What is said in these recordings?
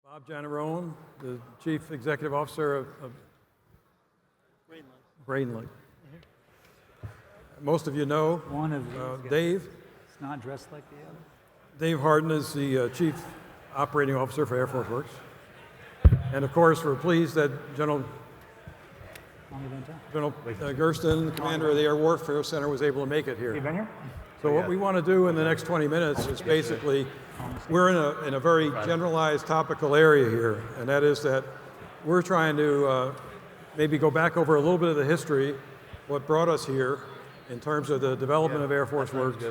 Bob Janarone, the Chief Executive Officer of Brainlink. Most of you know One of these Dave. It's not dressed like the other. Dave Harden is the Chief Operating Officer for Air Force Works. And of course, we're pleased that General Gersten, commander of the Air Warfare Center, was able to make it here. You been here? So what we want to do in the next 20 minutes is basically, we're in a very generalized topical area here, and that is that we're trying to maybe go back over a little bit of the history, what brought us here in terms of the development of Air Force Works,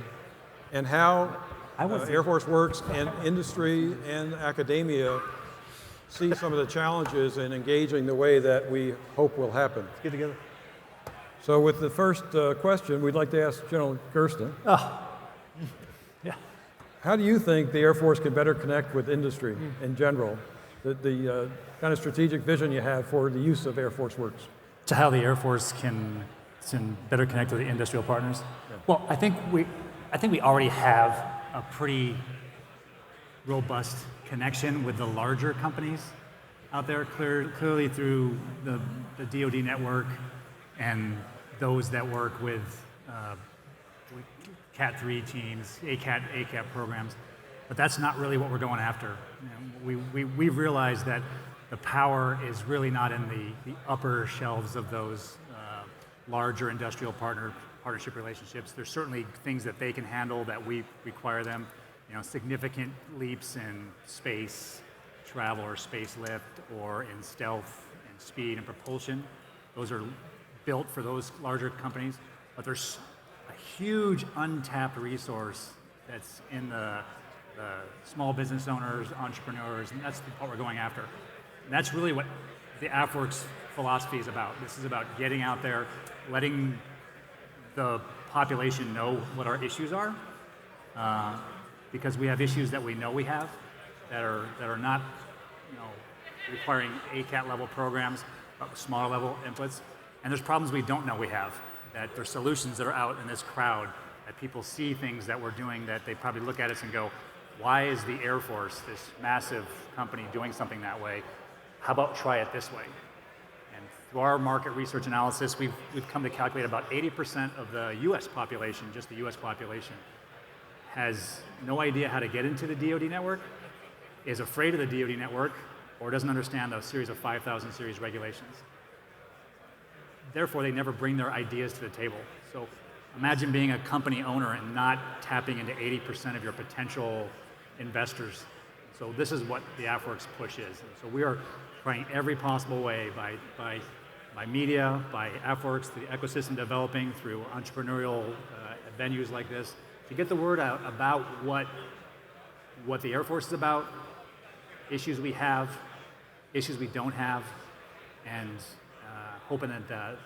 and how Air Force Works and industry and academia see some of the challenges in engaging the way that we hope will happen. Let's get together. So with the first question, we'd like to ask General Gersten. Yeah. How do you think the Air Force can better connect with industry in general? The kind of strategic vision you have for the use of Air Force Works? To how the Air Force can better connect with the industrial partners? Yeah. Well, I think we already have a pretty robust connection with the larger companies out there, clearly through the DoD network and those that work with Cat 3 teams, ACAT programs, but that's not really what we're going after. You know, we've realized that the power is really not in the upper shelves of those larger industrial partnership relationships. There's certainly things that they can handle that we require them. You know, significant leaps in space travel or space lift or in stealth and speed and propulsion. Those are built for those larger companies, but there's a huge untapped resource that's in the small business owners, entrepreneurs, and that's what we're going after. And that's really what the AFWERX philosophy is about. This is about getting out there, letting the population know what our issues are, because we have issues that we know we have that are not, you know, requiring ACAT level programs, but smaller level inputs. And there's problems we don't know we have, that there's solutions that are out in this crowd, that people see things that we're doing that they probably look at us and go, why is the Air Force, this massive company, doing something that way? How about try it this way? And through our market research analysis, we've come to calculate about 80% of the US population, just the US population, has no idea how to get into the DoD network, is afraid of the DoD network, or doesn't understand the series of 5,000 series regulations. Therefore, they never bring their ideas to the table. So imagine being a company owner and not tapping into 80% of your potential investors. So this is what the AFWERX push is. And so we are trying every possible way by media, by AFWERX, the ecosystem developing through entrepreneurial venues like this, to get the word out about what the Air Force is about, issues we have, issues we don't have, and hoping that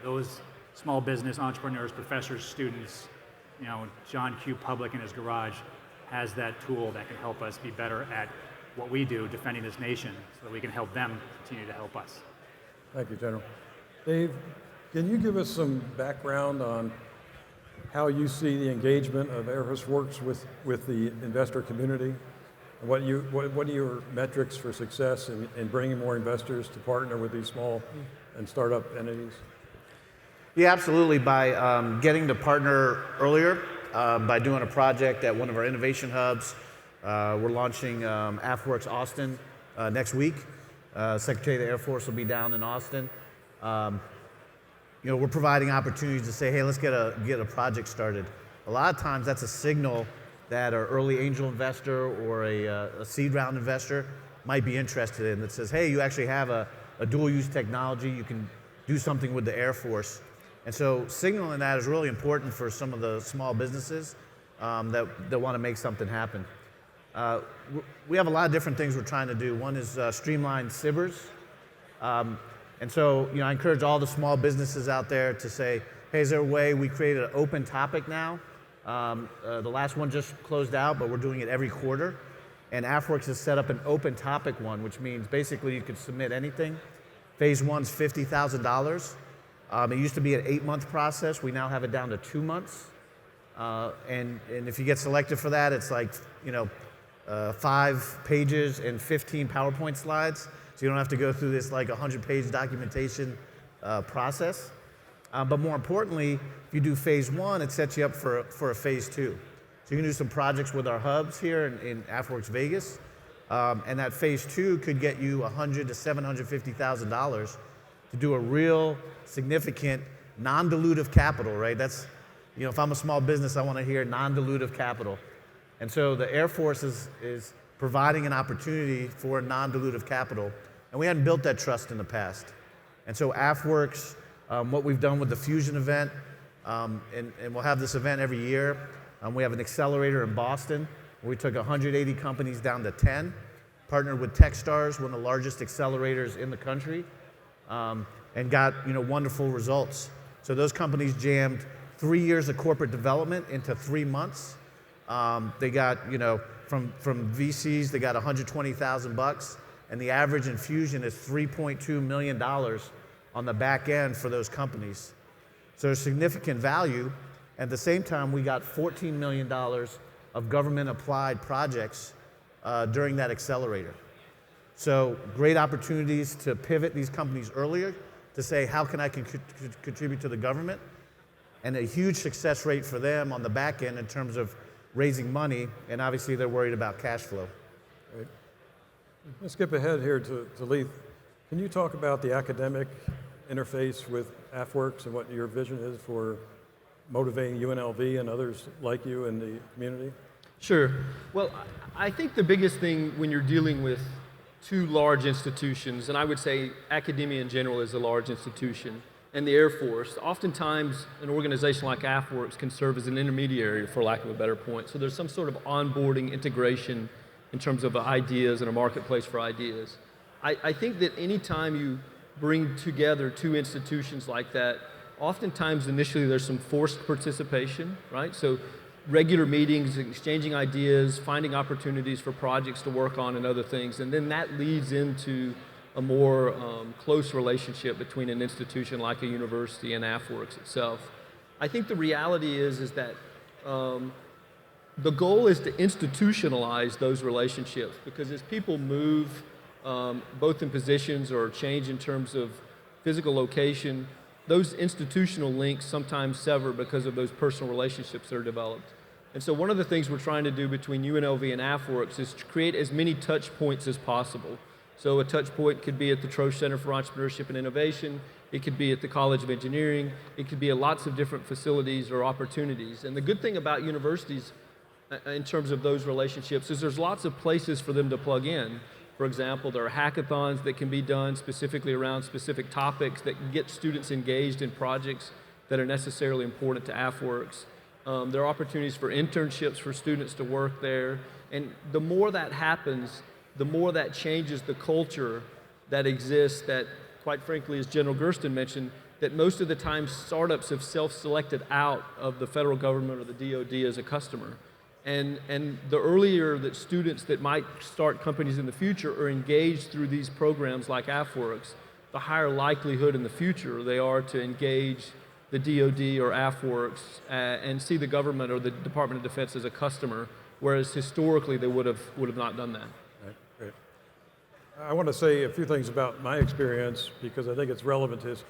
those small business entrepreneurs, professors, students, you know, John Q. Public in his garage has that tool that can help us be better at what we do, defending this nation, so that we can help them continue to help us. Thank you, General. Dave, can you give us some background on how you see the engagement of Air Force Works with the investor community? What are your metrics for success in bringing more investors to partner with these small and startup entities? Yeah, absolutely. By getting to partner earlier, by doing a project at one of our innovation hubs. We're launching AFWERX Austin next week. Secretary of the Air Force will be down in Austin. You know, we're providing opportunities to say, hey, let's get a project started. A lot of times that's a signal that an early angel investor or a seed round investor might be interested in, that says, hey, you actually have a dual use technology, you can do something with the Air Force. And so signaling that is really important for some of the small businesses that want to make something happen. We have a lot of different things we're trying to do. One is streamline SBIRs. And so, you know, I encourage all the small businesses out there to say, hey, is there a way we create an open topic now? The last one just closed out, but we're doing it every quarter. And AFWERX has set up an open topic one, which means basically you can submit anything. Phase one's $50,000. It used to be an 8-month process. We now have it down to 2 months. And if you get selected for that, it's like, you know, 5 pages and 15 PowerPoint slides, so you don't have to go through this like 100-page documentation process. But more importantly, if you do phase 1, it sets you up for a phase 2. So you can do some projects with our hubs here in AFWERX Vegas, and that phase 2 could get you $100,000 to $750,000 to do a real significant non-dilutive capital, right? That's, if I'm a small business, I want to hear non-dilutive capital. And so the Air Force is providing an opportunity for non-dilutive capital, and we hadn't built that trust in the past. And so AFWERX, what we've done with the Fusion event, and we'll have this event every year. We have an accelerator in Boston where we took 180 companies down to 10, partnered with Techstars, one of the largest accelerators in the country, and got wonderful results. So those companies jammed 3 years of corporate development into 3 months. They got from VCs they got $120,000, and the average in Fusion is $3.2 million on the back end for those companies. So there's significant value. At the same time, we got $14 million of government applied projects during that accelerator. So great opportunities to pivot these companies earlier to say, how can I contribute to the government? And a huge success rate for them on the back end in terms of raising money, and obviously they're worried about cash flow. Right. Let's skip ahead here to Leith. Can you talk about the academic interface with AFWERX and what your vision is for motivating UNLV and others like you in the community? Sure. Well, I think the biggest thing when you're dealing with two large institutions, and I would say academia in general is a large institution, and the Air Force, oftentimes an organization like AFWERX can serve as an intermediary, for lack of a better point. So there's some sort of onboarding integration in terms of ideas and a marketplace for ideas. I think that any time you bring together two institutions like that, oftentimes initially there's some forced participation, right? So regular meetings, exchanging ideas, finding opportunities for projects to work on and other things, and then that leads into a more close relationship between an institution like a university and AFWERX itself. I think the reality is that the goal is to institutionalize those relationships, because as people move both in positions or change in terms of physical location, those institutional links sometimes sever because of those personal relationships that are developed. And so one of the things we're trying to do between UNLV and AFWERX is to create as many touch points as possible. So a touch point could be at the Trosch Center for Entrepreneurship and Innovation, it could be at the College of Engineering, it could be at lots of different facilities or opportunities. And the good thing about universities in terms of those relationships is there's lots of places for them to plug in. For example, there are hackathons that can be done specifically around specific topics that can get students engaged in projects that are necessarily important to AFWERX. There are opportunities for internships for students to work there. And the more that happens, the more that changes the culture that exists that, quite frankly, as General Gersten mentioned, that most of the time startups have self-selected out of the federal government or the DoD as a customer. And the earlier that students that might start companies in the future are engaged through these programs like AFWERX, the higher likelihood in the future they are to engage the DoD or AFWERX and see the government or the Department of Defense as a customer, whereas historically they would have not done that. Right, great. I want to say a few things about my experience because I think it's relevant to this.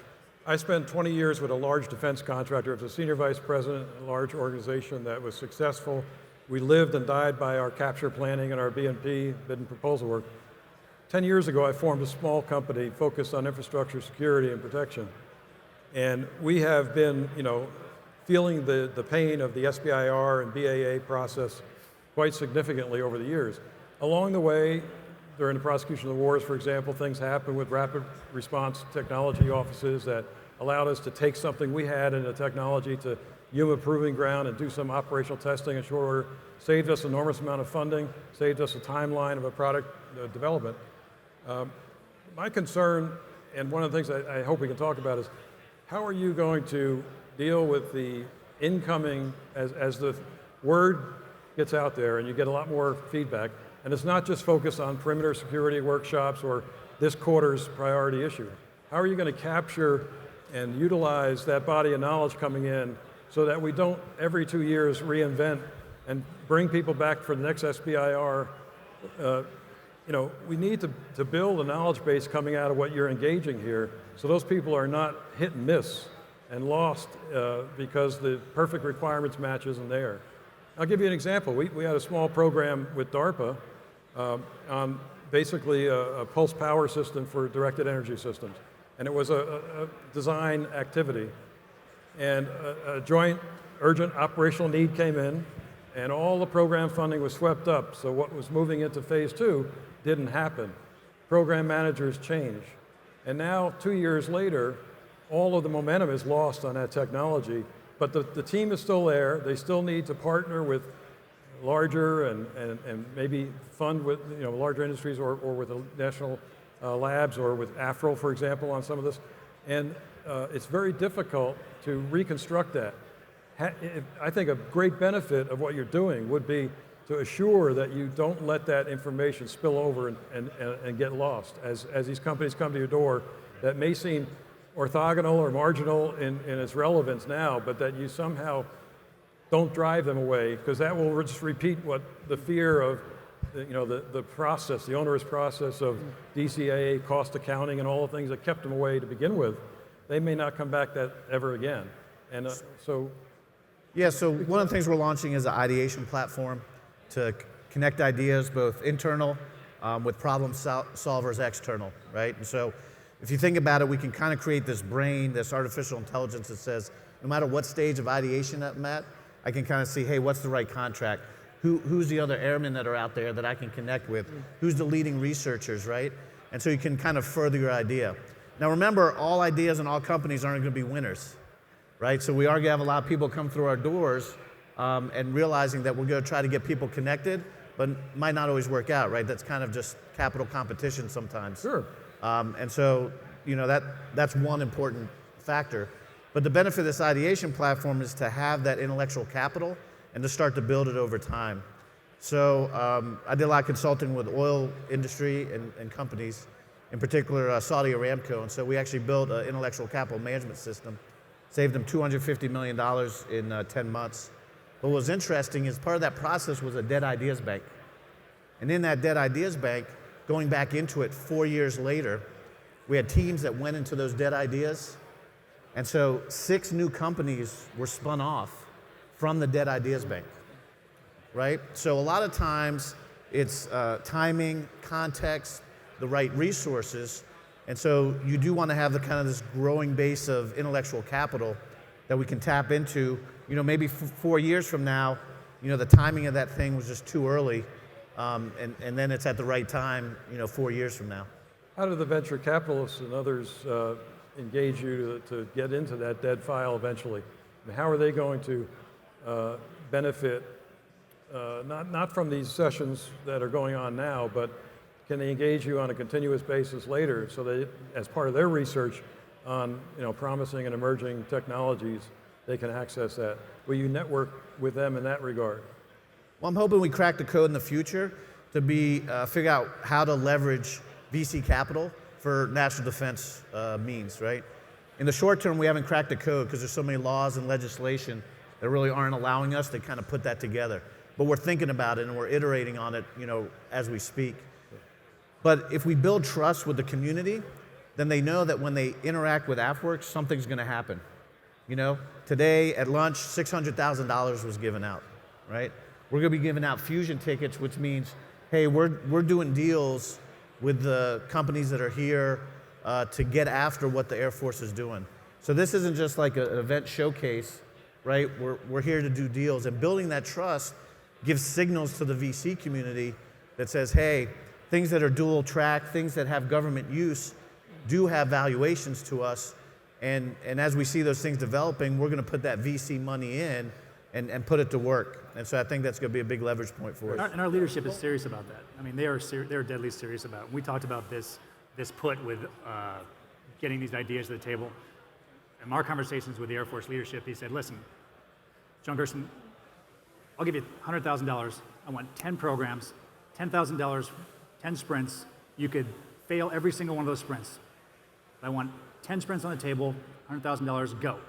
I spent 20 years with a large defense contractor. I was a senior vice president in a large organization that was successful. We lived and died by our capture planning and our B&P, bid and proposal work. 10 years ago, I formed a small company focused on infrastructure security and protection. And we have been, feeling the pain of the SBIR and BAA process quite significantly over the years. Along the way, during the prosecution of the wars, for example, things happened with rapid response technology offices that allowed us to take something we had in a technology to human proving ground and do some operational testing in short order, saved us an enormous amount of funding, saved us a timeline of a product development. My concern, and one of the things I hope we can talk about is, how are you going to deal with the incoming, as the word gets out there and you get a lot more feedback, and it's not just focused on perimeter security workshops or this quarter's priority issue. How are you going to capture and utilize that body of knowledge coming in so that we don't every 2 years reinvent and bring people back for the next SBIR, we need to build a knowledge base coming out of what you're engaging here, so those people are not hit and miss and lost because the perfect requirements match isn't there. I'll give you an example. We had a small program with DARPA on basically a pulse power system for directed energy systems. And it was a design activity. And a joint urgent operational need came in, and all the program funding was swept up. So what was moving into phase 2 didn't happen. Program managers changed. And now, 2 years later, all of the momentum is lost on that technology, but the team is still there. They still need to partner with larger and maybe fund with larger industries or with the national labs or with AFRL, for example, on some of this. And it's very difficult to reconstruct that. I think a great benefit of what you're doing would be to assure that you don't let that information spill over and get lost as these companies come to your door that may seem orthogonal or marginal in its relevance now, but that you somehow don't drive them away, because that will just repeat what the fear of the process, the onerous process of DCA, cost accounting, and all the things that kept them away to begin with. They may not come back that ever again. And so one of the things we're launching is an ideation platform to connect ideas, both internal with problem solvers external, right? And so if you think about it, we can kind of create this brain, this artificial intelligence that says, no matter what stage of ideation I'm at, I can kind of see, hey, what's the right contract? Who's the other airmen that are out there that I can connect with? Who's the leading researchers, right? And so you can kind of further your idea. Now remember, all ideas and all companies aren't going to be winners, right? So we are going to have a lot of people come through our doors and realizing that we're going to try to get people connected, but might not always work out, right? That's kind of just capital competition sometimes. Sure. And so, that's one important factor. But the benefit of this ideation platform is to have that intellectual capital and to start to build it over time. So I did a lot of consulting with oil industry and companies, in particular Saudi Aramco. And so we actually built an intellectual capital management system, saved them $250 million in 10 months. But what was interesting is part of that process was a dead ideas bank. And in that dead ideas bank, going back into it 4 years later, we had teams that went into those dead ideas. And so 6 new companies were spun off from the dead ideas bank, right? So a lot of times it's timing, context, the right resources. And so you do want to have the kind of this growing base of intellectual capital that we can tap into. Maybe 4 years from now, the timing of that thing was just too early. And then it's at the right time, 4 years from now. How do the venture capitalists and others engage you to get into that dead file eventually? I mean, how are they going to benefit, not from these sessions that are going on now, but can they engage you on a continuous basis later so that as part of their research on promising and emerging technologies, they can access that? Will you network with them in that regard? Well, I'm hoping we crack the code in the future to figure out how to leverage VC capital for national defense means, right? In the short term, we haven't cracked the code because there's so many laws and legislation that really aren't allowing us to kind of put that together. But we're thinking about it and we're iterating on it, as we speak. But if we build trust with the community, then they know that when they interact with AFWERX, something's going to happen. Today at lunch, $600,000 was given out, right? We're going to be giving out fusion tickets, which means, hey, we're doing deals with the companies that are here to get after what the Air Force is doing. So this isn't just like an event showcase, right? We're here to do deals, and building that trust gives signals to the VC community that says, hey, things that are dual track, things that have government use do have valuations to us, and as we see those things developing, we're going to put that VC money in and put it to work. And so I think that's going to be a big leverage point for us. And our leadership is serious about that. I mean, they're deadly serious about it. We talked about this put with getting these ideas to the table. In our conversations with the Air Force leadership, he said, listen, John Gerson, I'll give you $100,000. I want 10 programs, $10,000, 10 sprints. You could fail every single one of those sprints. I want 10 sprints on the table, $100,000, go.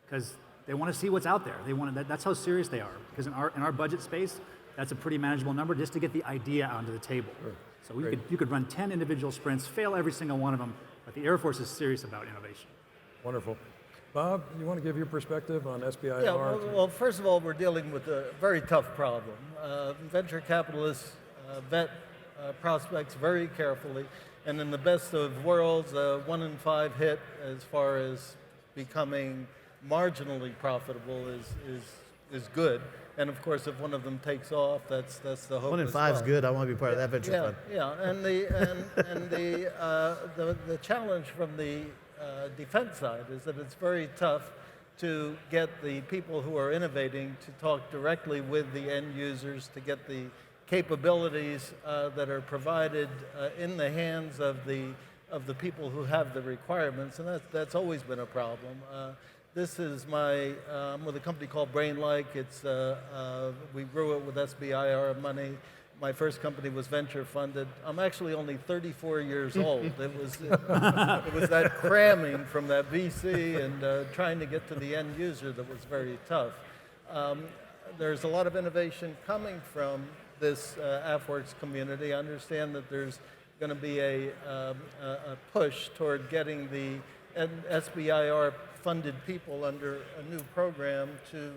Because They want to see what's out there. They want to, that's how serious they are. Because in our budget space, that's a pretty manageable number just to get the idea onto the table. Sure. So you could run 10 individual sprints, fail every single one of them, but the Air Force is serious about innovation. Wonderful. Bob, you want to give your perspective on SBIR? Yeah, well, first of all, we're dealing with a very tough problem. Venture capitalists vet prospects very carefully, and in the best of worlds, 1 in 5 hit as far as becoming marginally profitable is good. And of course, if one of them takes off, that's the hope. 1 in 5 is good. I want to be part of that venture fund. Yeah, and the challenge from the defense side is that it's very tough to get the people who are innovating to talk directly with the end users, to get the capabilities that are provided in the hands of the people who have the requirements, and that's always been a problem. This is I'm with a company called BrainLike. We grew it with SBIR money. My first company was venture funded. I'm actually only 34 years old. It was that cramming from that VC and trying to get to the end user that was very tough. There's a lot of innovation coming from this AFWERX community. I understand that there's going to be a push toward getting the SBIR funded people under a new program to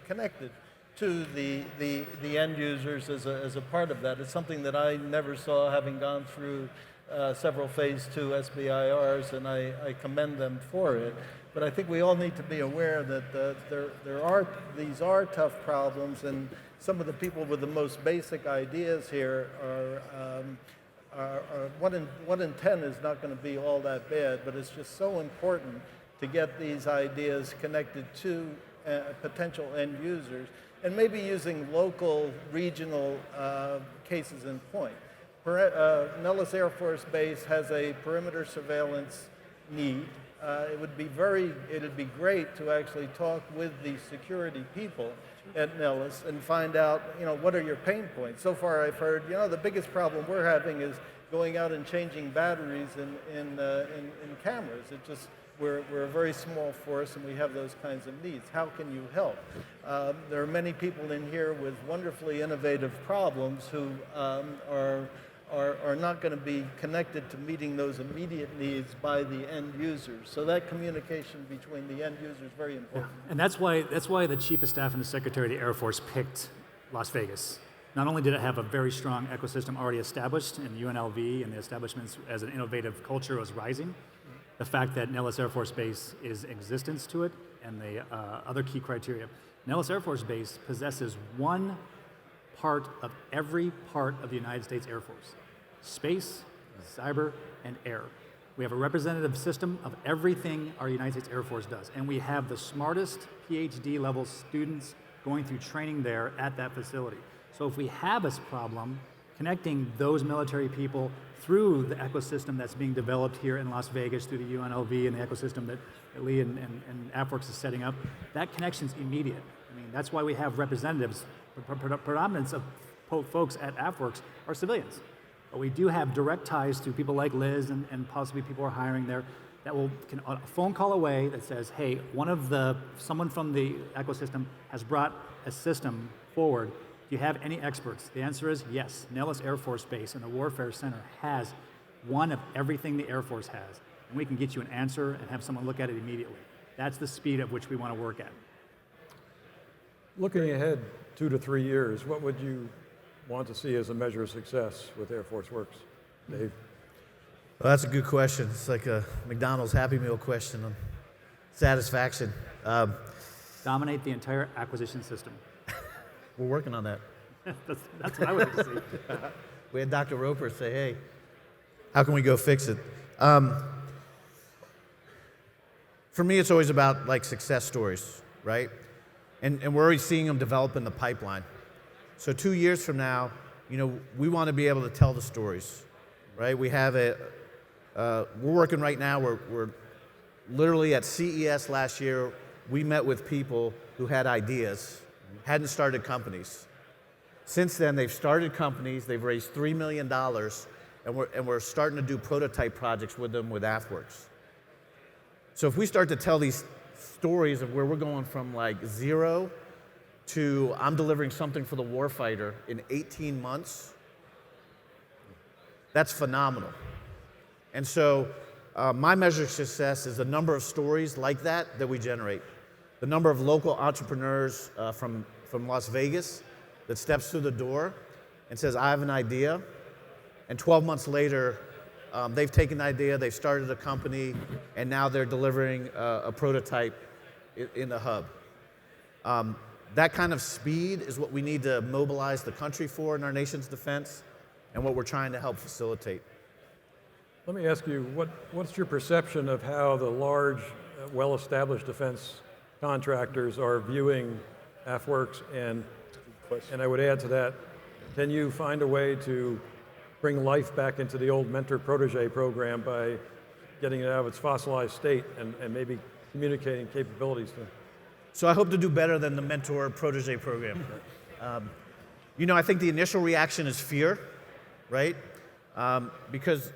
connected to the end users as a part of that. It's something that I never saw, having gone through several phase 2 SBIRs, and I commend them for it. But I think we all need to be aware that these are tough problems, and some of the people with the most basic ideas here are 1 in 10 is not going to be all that bad, but it's just so important to get these ideas connected to potential end users, and maybe using local, regional cases in point. Nellis Air Force Base has a perimeter surveillance need. It would be great to actually talk with the security people at Nellis and find out, what are your pain points. So far, I've heard, the biggest problem we're having is going out and changing batteries in cameras. We're a very small force, and we have those kinds of needs. How can you help? There are many people in here with wonderfully innovative problems who are not going to be connected to meeting those immediate needs by the end users. So that communication between the end users is very important. And that's why the Chief of Staff and the Secretary of the Air Force picked Las Vegas. Not only did it have a very strong ecosystem already established in UNLV, and the establishments as an innovative culture was rising, the fact that Nellis Air Force Base is existence to it, and the other key criteria. Nellis Air Force Base possesses one part of every part of the United States Air Force: space, cyber, and air. We have a representative system of everything our United States Air Force does, and we have the smartest PhD level students going through training there at that facility. So if we have a problem connecting those military people through the ecosystem that's being developed here in Las Vegas, through the UNLV and the ecosystem that Lee and AFWERX is setting up, that connection's immediate. I mean, that's why we have representatives. Predominance of folks at AFWERX are civilians. But we do have direct ties to people like Liz and possibly people we're hiring there that can a phone call away that says, hey, someone from the ecosystem has brought a system forward. Do you have any experts? The answer is yes. Nellis Air Force Base and the Warfare Center has one of everything the Air Force has. And we can get you an answer and have someone look at it immediately. That's the speed at which we want to work at. Looking ahead 2 to 3 years, what would you want to see as a measure of success with Air Force Works? Dave? Well, that's a good question. It's like a McDonald's Happy Meal question on satisfaction. Dominate the entire acquisition system. We're working on that. That's what I would like to see. We had Dr. Roper say, hey, how can we go fix it? For me, it's always about like success stories, right? And we're already seeing them develop in the pipeline. So 2 years from now, we want to be able to tell the stories, right? We have we're working right now, we're literally at CES last year, we met with people who had ideas, hadn't started companies. Since then, they've started companies, they've raised $3 million, and we're starting to do prototype projects with them with AFWERX. So if we start to tell these stories of where we're going from like 0 to I'm delivering something for the warfighter in 18 months, that's phenomenal. And so my measure of success is the number of stories like that we generate. The number of local entrepreneurs from Las Vegas that steps through the door and says, I have an idea. And 12 months later, they've taken the idea, they've started a company, and now they're delivering a prototype in the hub. That kind of speed is what we need to mobilize the country for in our nation's defense and what we're trying to help facilitate. Let me ask you, what's your perception of how the large, well-established defense contractors are viewing AFWERX? And I would add to that, can you find a way to bring life back into the old mentor-protege program by getting it out of its fossilized state and maybe communicating capabilities to them? So I hope to do better than the mentor-protege program. I think the initial reaction is fear, right? Because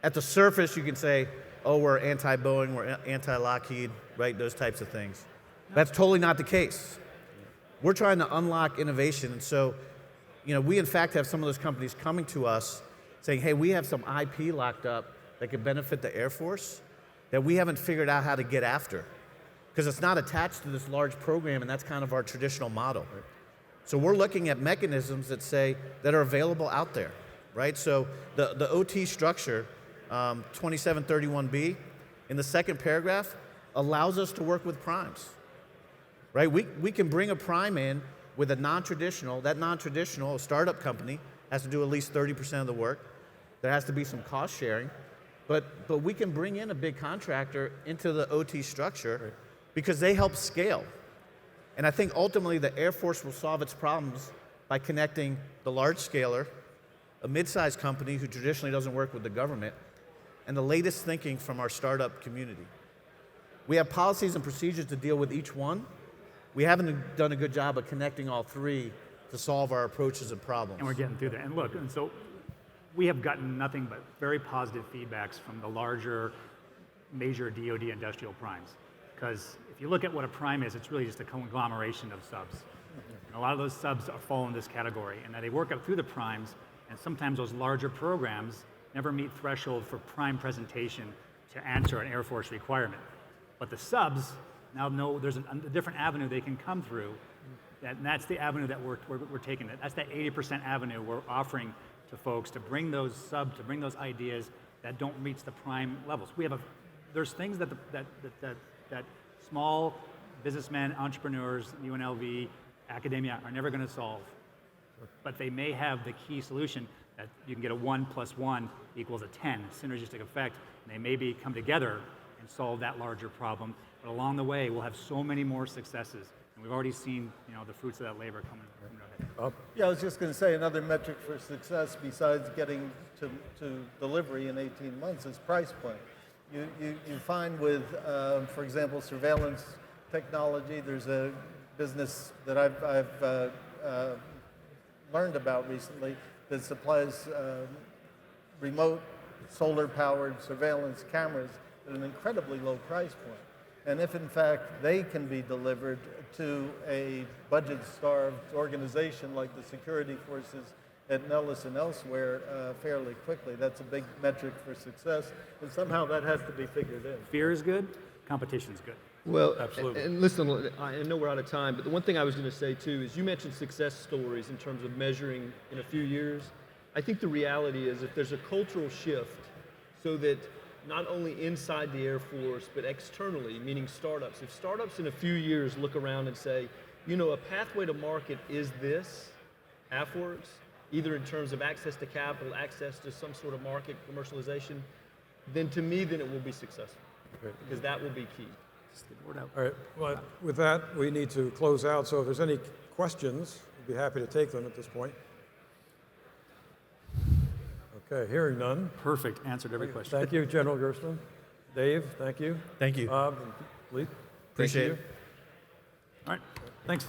at the surface, you can say, oh, we're anti-Boeing, we're anti-Lockheed, right? Those types of things. That's totally not the case. We're trying to unlock innovation. And so, we in fact have some of those companies coming to us saying, hey, we have some IP locked up that could benefit the Air Force that we haven't figured out how to get after. Because it's not attached to this large program, and that's kind of our traditional model. So we're looking at mechanisms that are available out there, right? So the OT structure, 2731B, in the second paragraph, allows us to work with primes, right? We can bring a prime in with a non-traditional. That non-traditional, a startup company, has to do at least 30% of the work. There has to be some cost sharing. But we can bring in a big contractor into the OT structure, right, because they help scale. And I think ultimately the Air Force will solve its problems by connecting the large scaler, a mid-sized company who traditionally doesn't work with the government, and the latest thinking from our startup community. We have policies and procedures to deal with each one. We haven't done a good job of connecting all three to solve our approaches and problems. And we're getting through that. And look, and so we have gotten nothing but very positive feedbacks from the larger major DoD industrial primes. Because if you look at what a prime is, it's really just a conglomeration of subs. And a lot of those subs fall in this category, and that they work up through the primes, and sometimes those larger programs never meet threshold for prime presentation to answer an Air Force requirement. But the subs now know there's a different avenue they can come through, and that's the avenue that we're taking. That's that 80% avenue we're offering to folks to bring those ideas that don't reach the prime levels. There's things that small businessmen, entrepreneurs, UNLV, academia are never going to solve. But they may have the key solution that you can get a 1 + 1 = 10, synergistic effect, and they maybe come together and solve that larger problem. But along the way, we'll have so many more successes, and we've already seen, the fruits of that labor coming ahead. Yeah, I was just going to say another metric for success besides getting to delivery in 18 months is price point. You find with, for example, surveillance technology, there's a business that I've learned about recently that supplies remote solar-powered surveillance cameras at an incredibly low price point. And if in fact they can be delivered to a budget-starved organization like the security forces at Nellis and elsewhere fairly quickly, that's a big metric for success. And somehow that has to be figured in. Fear is good, competition is good. Well, Absolutely. and listen, I know we're out of time, but the one thing I was going to say too is you mentioned success stories in terms of measuring in a few years. I think the reality is if there's a cultural shift so that not only inside the Air Force, but externally, meaning startups, if startups in a few years look around and say, a pathway to market is this, AFWERX, either in terms of access to capital, access to some sort of market commercialization, then to me, then it will be successful, because that will be key. All right, well, with that, we need to close out. So if there's any questions, I'd be happy to take them at this point. Okay, hearing none. Perfect, answered every question. Thank you, General Gerstmann. Dave, thank you. Thank you. Bob, and Lee. Appreciate thank you. it. All right, thanks.